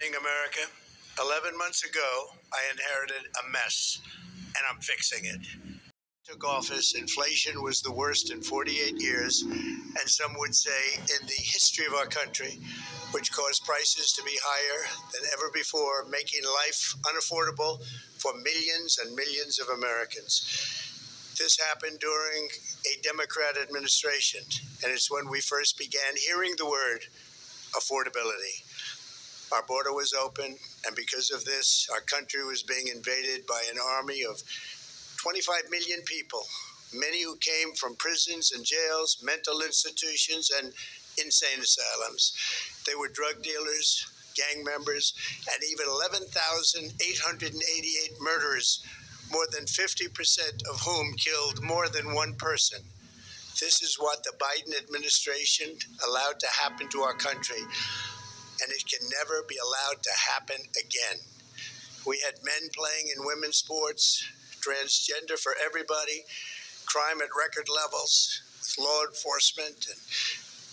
In America, 11 months ago, I inherited a mess, and I'm fixing it. Took office, inflation was the worst in 48 years, and some would say in the history of our country, which caused prices to be higher than ever before, making life unaffordable for millions and millions of Americans. This happened during a Democrat administration, and it's when we first began hearing the word affordability. Our border was open, and because of this, our country was being invaded by an army of 25 million people, many who came from prisons and jails, mental institutions, and insane asylums. They were drug dealers, gang members, and even 11,888 murderers, more than 50% of whom killed more than one person. This is what the Biden administration allowed to happen to our country, and it can never be allowed to happen again. We had men playing in women's sports, transgender for everybody, crime at record levels, with law enforcement and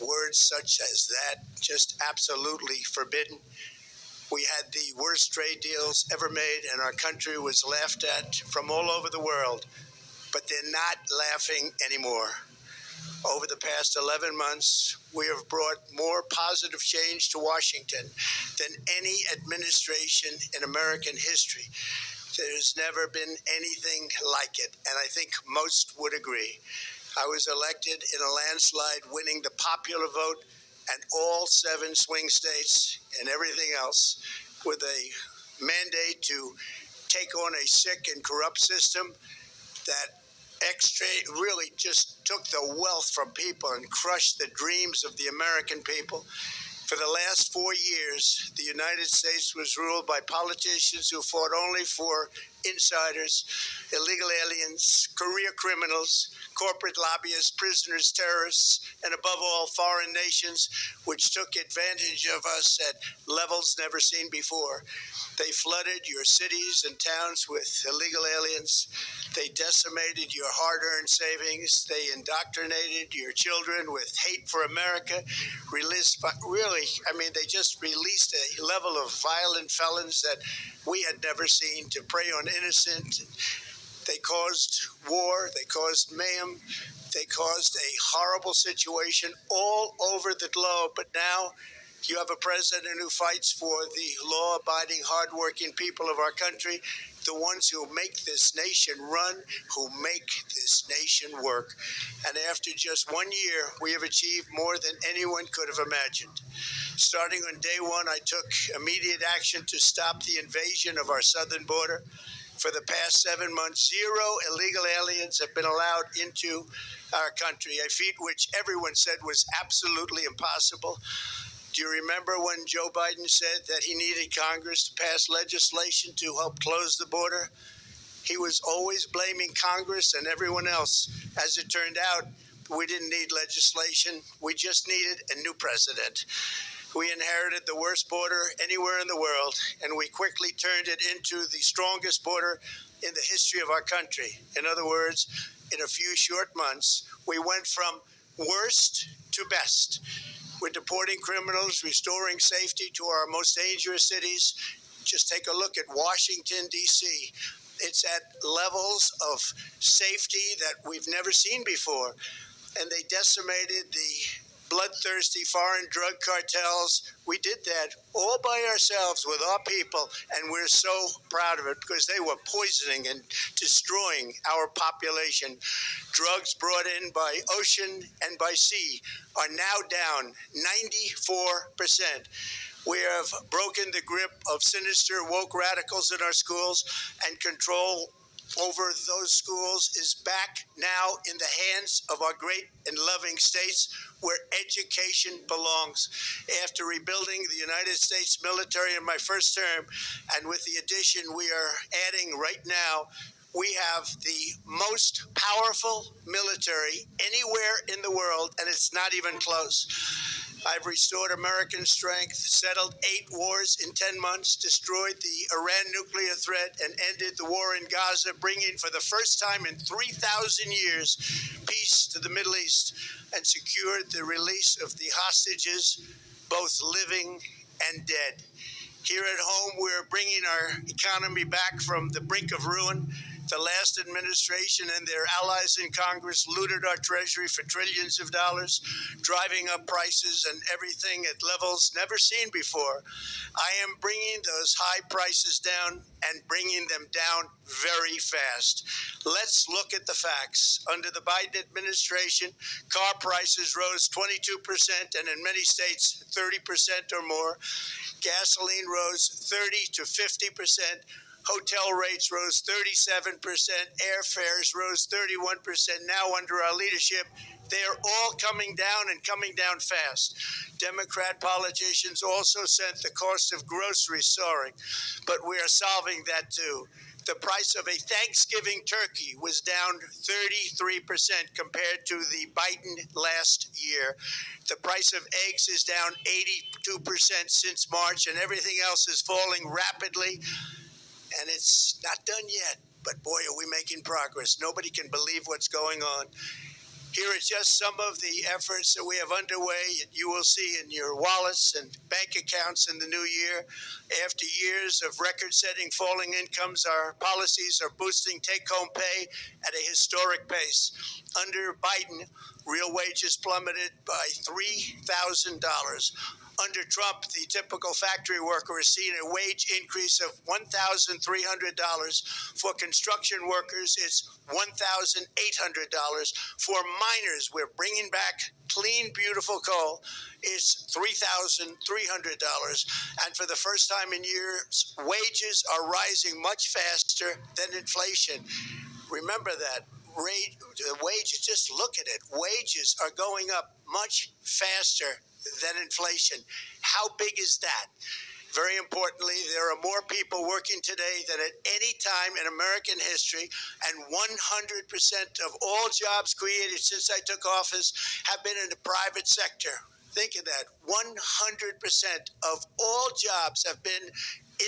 words such as that just absolutely forbidden. We had the worst trade deals ever made, and our country was laughed at from all over the world. But they're not laughing anymore. Over the past 11 months, we have brought more positive change to Washington than any administration in American history. There's never been anything like it, and I think most would agree. I was elected in a landslide, winning the popular vote and all 7 swing states and everything else, with a mandate to take on a sick and corrupt system that really just took the wealth from people and crushed the dreams of the American people. For the last 4 years, the United States was ruled by politicians who fought only for insiders, illegal aliens, career criminals, corporate lobbyists, prisoners, terrorists, and above all, foreign nations, which took advantage of us at levels never seen before. They flooded your cities and towns with illegal aliens. They decimated your hard-earned savings. They indoctrinated your children with hate for America. They just released a level of violent felons that we had never seen to prey on innocent. They caused war. They caused mayhem. They caused a horrible situation all over the globe. But now you have a president who fights for the law-abiding, hardworking people of our country, the ones who make this nation run, who make this nation work. And after just 1 year, we have achieved more than anyone could have imagined. Starting on day one, I took immediate action to stop the invasion of our southern border. For the past 7 months, 0 illegal aliens have been allowed into our country, a feat which everyone said was absolutely impossible. Do you remember when Joe Biden said that he needed Congress to pass legislation to help close the border? He was always blaming Congress and everyone else. As it turned out, we didn't need legislation. We just needed a new president. We inherited the worst border anywhere in the world, and we quickly turned it into the strongest border in the history of our country. In other words, in a few short months, we went from worst to best. We're deporting criminals, restoring safety to our most dangerous cities. Just take a look at Washington, D.C. It's at levels of safety that we've never seen before. And they decimated the bloodthirsty foreign drug cartels. We did that all by ourselves with our people, and we're so proud of it because they were poisoning and destroying our population. Drugs brought in by ocean and by sea are now down 94%. We have broken the grip of sinister woke radicals in our schools, and control over those schools is back now in the hands of our great and loving states where education belongs. After rebuilding the United States military in my first term, and with the addition we are adding right now, we have the most powerful military anywhere in the world, and it's not even close. I've restored American strength, settled 8 wars in 10 months, destroyed the Iran nuclear threat, and ended the war in Gaza, bringing for the first time in 3,000 years peace to the Middle East, and secured the release of the hostages, both living and dead. Here at home, we're bringing our economy back from the brink of ruin. The last administration and their allies in Congress looted our treasury for trillions of dollars, driving up prices and everything at levels never seen before. I am bringing those high prices down and bringing them down very fast. Let's look at the facts. Under the Biden administration, car prices rose 22% and in many states 30% or more. Gasoline rose 30 to 50%. Hotel rates rose 37%. Airfares rose 31%. Now, under our leadership, they are all coming down and coming down fast. Democrat politicians also sent the cost of groceries soaring, but we are solving that too. The price of a Thanksgiving turkey was down 33% compared to the Biden last year. The price of eggs is down 82% since March, and everything else is falling rapidly. And it's not done yet, but boy, are we making progress. Nobody can believe what's going on. Here are just some of the efforts that we have underway. You will see in your wallets and bank accounts in the new year. After years of record-setting falling incomes, our policies are boosting take-home pay at a historic pace. Under Biden, real wages plummeted by $3,000. Under Trump, the typical factory worker is seeing a wage increase of $1,300. For construction workers, it's $1,800. For miners, we're bringing back clean, beautiful coal. It's $3,300. And for the first time in years, wages are rising much faster than inflation. Remember that. The wages, just look at it. Wages are going up much faster than inflation. How big is that? Very importantly, there are more people working today than at any time in American history, and 100% of all jobs created since I took office have been in the private sector. Think of that. 100% of all jobs have been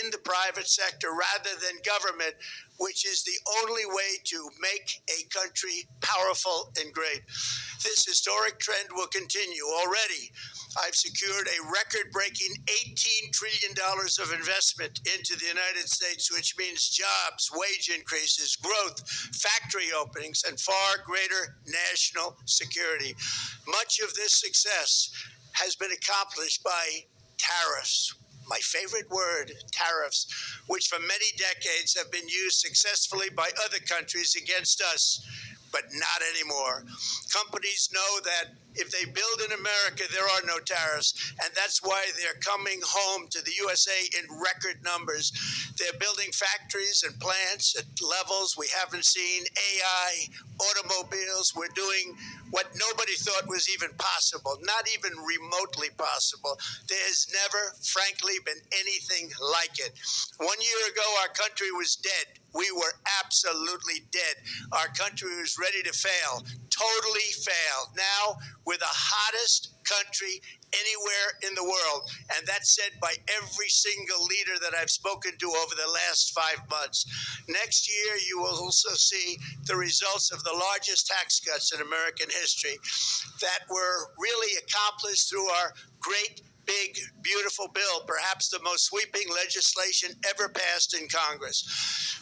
in the private sector rather than government, which is the only way to make a country powerful and great. This historic trend will continue. Already, I've secured a record-breaking $18 trillion of investment into the United States, which means jobs, wage increases, growth, factory openings, and far greater national security. Much of this success has been accomplished by tariffs. My favorite word, tariffs, which for many decades have been used successfully by other countries against us, but not anymore. Companies know that if they build in America, there are no tariffs, and that's why they're coming home to the USA in record numbers. They're building factories and plants at levels we haven't seen. AI, automobiles, we're doing what nobody thought was even possible, not even remotely possible. There has never, frankly, been anything like it. 1 year ago, our country was dead. We were absolutely dead. Our country was ready to fail, totally fail. Now, we're the hottest country anywhere in the world, and that's said by every single leader that I've spoken to over the last 5 months. Next year, you will also see the results of the largest tax cuts in American history that were really accomplished through our great, big, beautiful bill, perhaps the most sweeping legislation ever passed in Congress.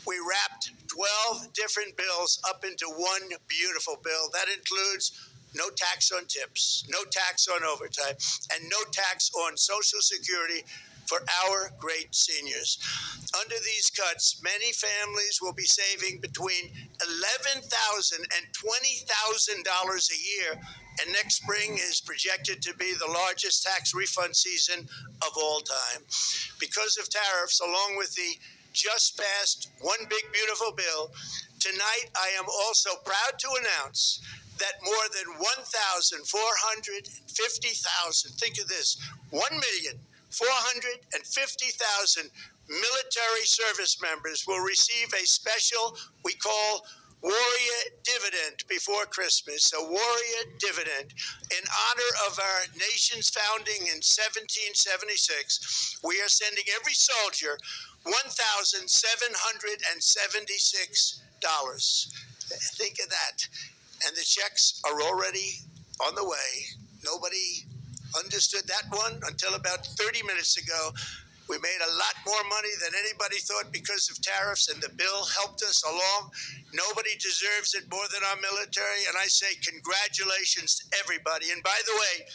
We wrapped 12 different bills up into one beautiful bill. That includes no tax on tips, no tax on overtime, and no tax on Social Security for our great seniors. Under these cuts, many families will be saving between $11,000 and $20,000 a year, and next spring is projected to be the largest tax refund season of all time. Because of tariffs, along with the just passed One Big Beautiful Bill, tonight I am also proud to announce that more than 1,450,000, think of this, 1,450,000 military service members will receive a special, we call Warrior Dividend before Christmas, a Warrior Dividend. In honor of our nation's founding in 1776, we are sending every soldier $1,776. Think of that. And the checks are already on the way. Nobody understood that one until about 30 minutes ago. We made a lot more money than anybody thought because of tariffs, and the bill helped us along. Nobody deserves it more than our military, and I say congratulations to everybody. And by the way,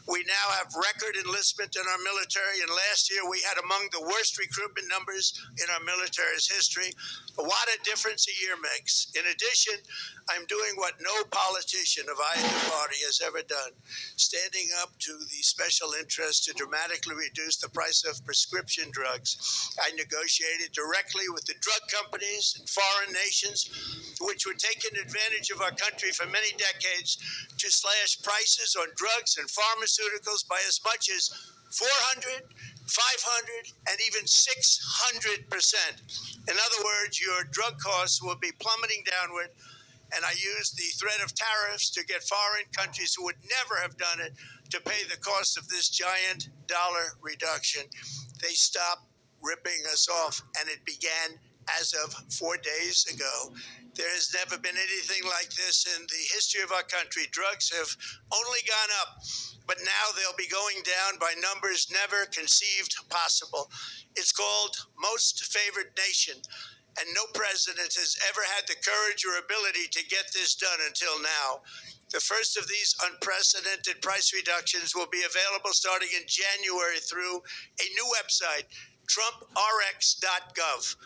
we now have record enlistment in our military, and last year we had among the worst recruitment numbers in our military's history. What a difference a year makes. In addition, I'm doing what no politician of either party has ever done, standing up to the special interest to dramatically reduce the price of prescription drugs. I negotiated directly with the drug companies and foreign nations, which were taking advantage of our country for many decades, to slash prices on drugs and pharmaceuticals by as much as 400, 500, and even 600%. In other words, your drug costs will be plummeting downward, and I used the threat of tariffs to get foreign countries who would never have done it to pay the cost of this giant dollar reduction. They stopped ripping us off, and it began as of 4 days ago. There has never been anything like this in the history of our country. Drugs have only gone up, but now they'll be going down by numbers never conceived possible. It's called Most Favored Nation, and no president has ever had the courage or ability to get this done until now. The first of these unprecedented price reductions will be available starting in January through a new website, TrumpRx.gov.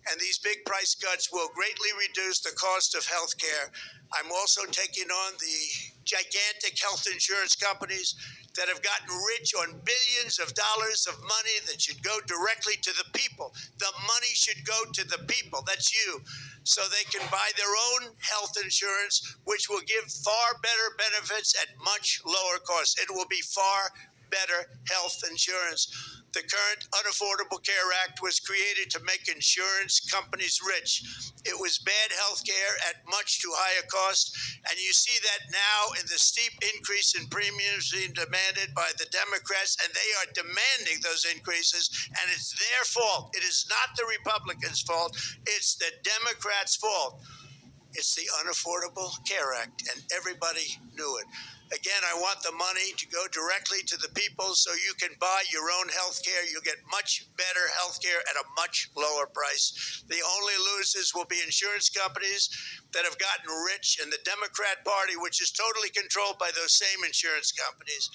And these big price cuts will greatly reduce the cost of health care. I'm also taking on the gigantic health insurance companies that have gotten rich on billions of dollars of money that should go directly to the people. The money should go to the people. That's you. So they can buy their own health insurance, which will give far better benefits at much lower cost. It will be far better health insurance. The current Unaffordable Care Act was created to make insurance companies rich. It was bad health care at much too high a cost, and you see that now in the steep increase in premiums being demanded by the Democrats, and they are demanding those increases, and it's their fault. It is not the Republicans' fault. It's the Democrats' fault. It's the Unaffordable Care Act, and everybody knew it. Again, I want the money to go directly to the people so you can buy your own health care. You'll get much better health care at a much lower price. The only losers will be insurance companies that have gotten rich, and the Democrat Party, which is totally controlled by those same insurance companies.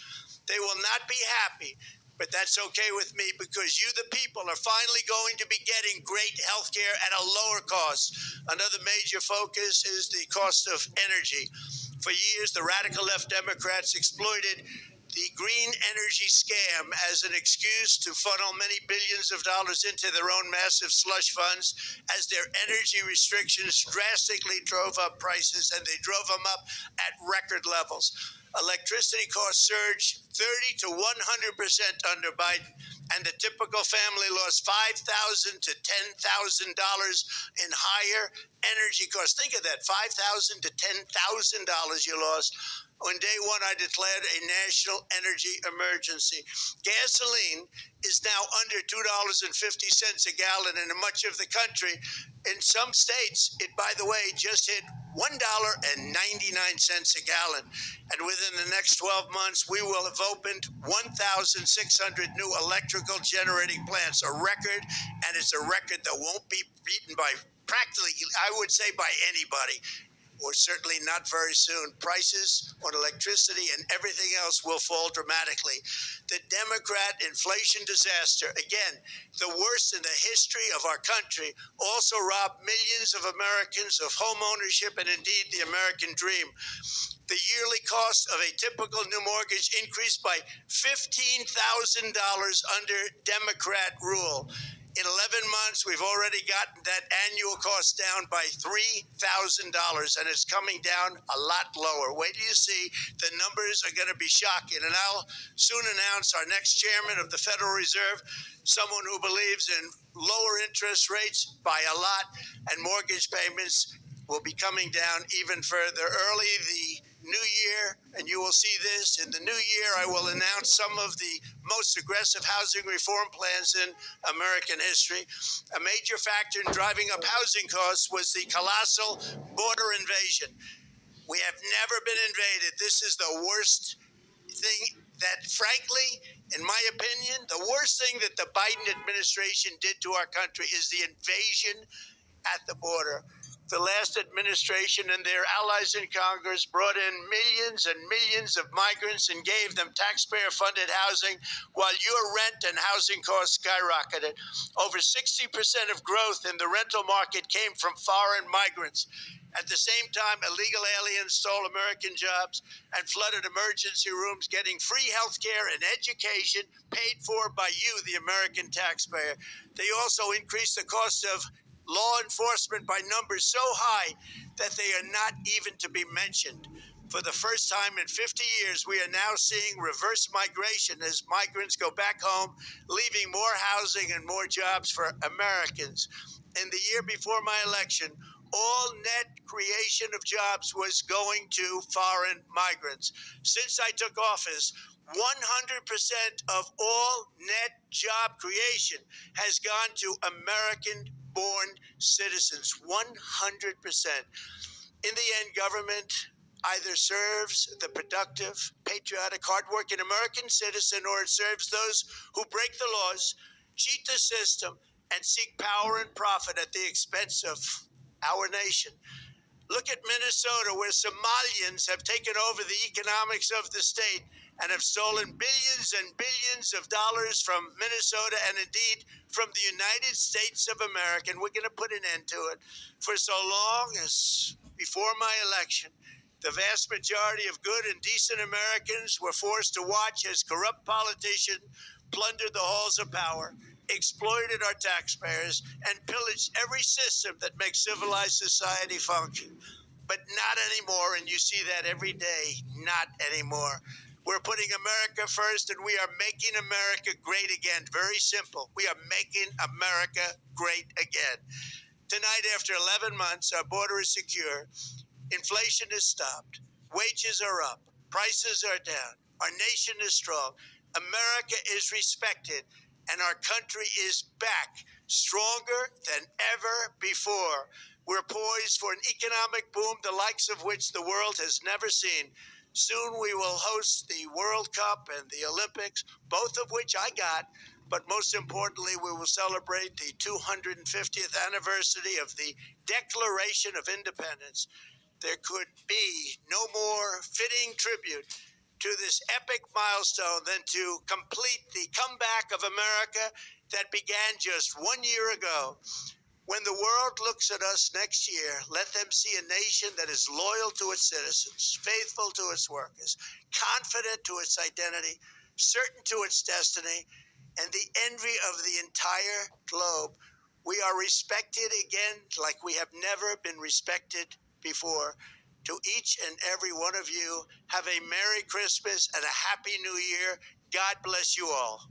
They will not be happy, but that's okay with me because you, the people, are finally going to be getting great health care at a lower cost. Another major focus is the cost of energy. For years, the radical left Democrats exploited the green energy scam as an excuse to funnel many billions of dollars into their own massive slush funds, as their energy restrictions drastically drove up prices, and they drove them up at record levels. Electricity costs surged 30 to 100% under Biden, and the typical family lost $5,000 to $10,000 in higher energy costs. Think of that, $5,000 to $10,000 you lost. On day one, I declared a national energy emergency. Gasoline is now under $2.50 a gallon in much of the country. In some states, it, by the way, just hit $1.99 a gallon. And within the next 12 months, we will have opened 1,600 new electrical generating plants, a record, and it's a record that won't be beaten by practically, I would say, by anybody. Or certainly not very soon. Prices on electricity and everything else will fall dramatically. The Democrat inflation disaster, again, the worst in the history of our country, also robbed millions of Americans of home ownership and indeed the American dream. The yearly cost of a typical new mortgage increased by $15,000 under Democrat rule. In 11 months, we've already gotten that annual cost down by $3,000, and it's coming down a lot lower. Wait till you see. The numbers are going to be shocking, and I'll soon announce our next chairman of the Federal Reserve, someone who believes in lower interest rates by a lot, and mortgage payments will be coming down even further. Early the new year, and you will see this, in the new year I will announce some of the most aggressive housing reform plans in American history. A major factor in driving up housing costs was the colossal border invasion. We have never been invaded. This is the worst thing that frankly, in my opinion, the worst thing that the Biden administration did to our country is the invasion at the border. The last administration and their allies in Congress brought in millions and millions of migrants and gave them taxpayer funded housing while your rent and housing costs skyrocketed. Over 60% of growth in the rental market came from foreign migrants. At the same time, illegal aliens stole American jobs and flooded emergency rooms, getting free health care and education paid for by you, the American taxpayer. They also increased the cost of law enforcement by numbers so high that they are not even to be mentioned. For the first time in 50 years, we are now seeing reverse migration as migrants go back home, leaving more housing and more jobs for Americans. In the year before my election, all net creation of jobs was going to foreign migrants. Since I took office, 100% of all net job creation has gone to American born citizens. 100%. In the end, government either serves the productive, patriotic, hardworking American citizen or it serves those who break the laws, cheat the system, and seek power and profit at the expense of our nation. Look at Minnesota, where Somalians have taken over the economics of the state and have stolen billions and billions of dollars from Minnesota and indeed from the United States of America. And we're going to put an end to it. For so long as before my election, the vast majority of good and decent Americans were forced to watch as corrupt politicians plundered the halls of power, exploited our taxpayers, and pillaged every system that makes civilized society function. But not anymore, and you see that every day. Not anymore. We're putting America first, and we are making America great again. Very simple. We are making America great again. Tonight, after 11 months, our border is secure. Inflation is stopped. Wages are up. Prices are down. Our nation is strong. America is respected, and our country is back, stronger than ever before. We're poised for an economic boom, the likes of which the world has never seen. Soon we will host the World Cup and the Olympics, both of which I got. But most importantly, we will celebrate the 250th anniversary of the Declaration of Independence. There could be no more fitting tribute to this epic milestone than to complete the comeback of America that began just 1 year ago. When the world looks at us next year, let them see a nation that is loyal to its citizens, faithful to its workers, confident to its identity, certain to its destiny, and the envy of the entire globe. We are respected again like we have never been respected before. To each and every one of you, have a Merry Christmas and a Happy New Year. God bless you all.